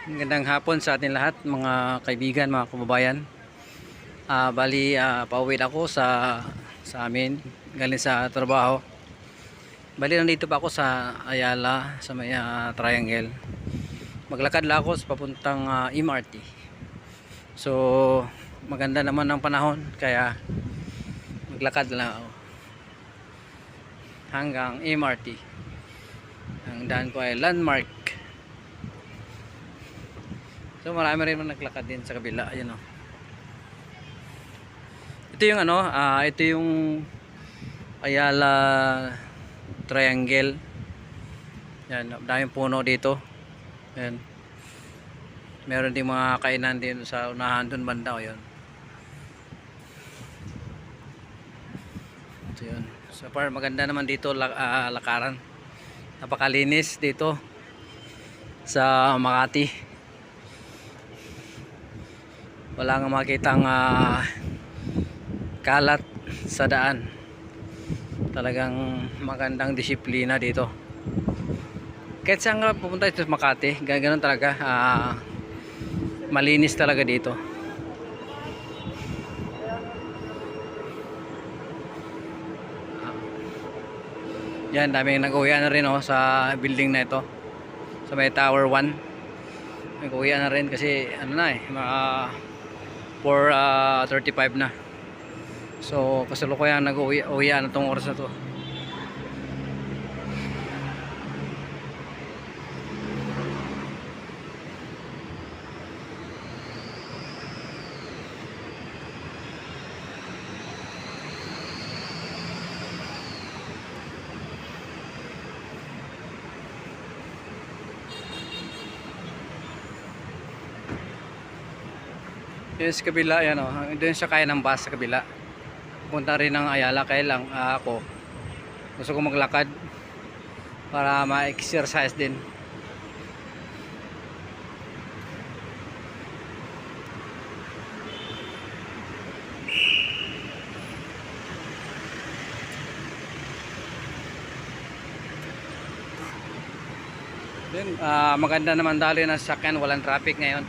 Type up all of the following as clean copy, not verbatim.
Magandang hapon sa atin lahat, mga kaibigan, mga kababayan. Pauwi ako sa amin galing sa trabaho. Nandito pa ako sa Ayala sa may Triangle. Maglakad lang ako sa papuntang MRT. So maganda naman ang panahon kaya maglakad lang ako hanggang MRT. Ang daan ko ay Landmark. So marami rin naglakad din sa kabila, ayun oh. Ito yung ito yung Ayala Triangle. Yan, daming puno dito. Yan. Meron din mga kainan din sa unahan doon banda, oh, yun. So yun. So far maganda naman dito lakaran. Napakalinis dito sa Makati. Wala nga makitang kalat sa daan. Talagang magandang disiplina dito. Kahit saan nga pupunta dito sa Makati, ganoon talaga, malinis talaga dito. Yan, daming nag-uwian na rin sa building na ito, sa may Tower 1. Nag-uwian na rin kasi mga 4:35 na. So kasalukuyan nag-uwian na itong oras na to. Yun sa kabila, yan o. Doon siya kaya ng bus sa kabila. Punta rin ng Ayala. Kaya lang ako gusto ko maglakad para ma-exercise din. Then, maganda naman dali ng sakyan. Walang traffic ngayon.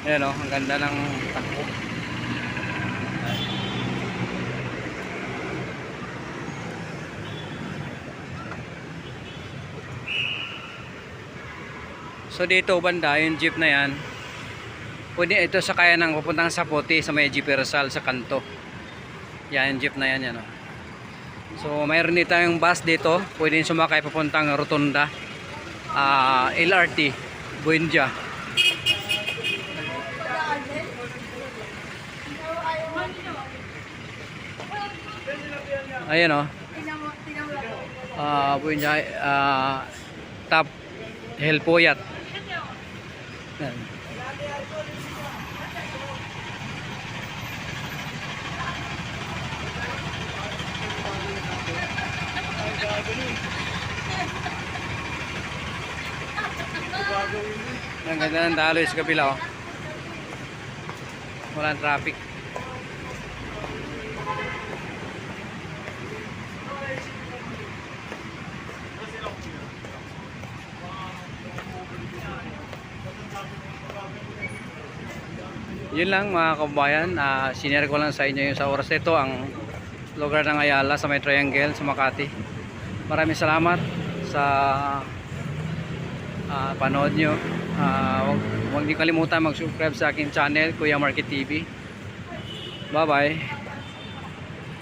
Ayan o, ang ganda ng takbo. So dito banda, yung jeep na yan, pwede ito sa kaya ng pupuntang sa Puti, sa may Jeep Rizal sa kanto. Yan, yung jeep na yan, yan o. So mayroon dito yung bus dito, pwede sumakay papuntang Rotunda, LRT, Buendia. Ayan o. Buendia, Top Helpoyat. Yan. Ang ganda ng daloy sa kabila oh. Walang traffic. Yun lang mga kabayan, sinare ko lang sa inyo yung sa oras nito ang lugar ng Ayala sa may Triangle sa Makati. Maraming salamat sa panood nyo. Huwag niyo kalimutan mag-subscribe sa aking channel, Kuya Market TV. Bye bye.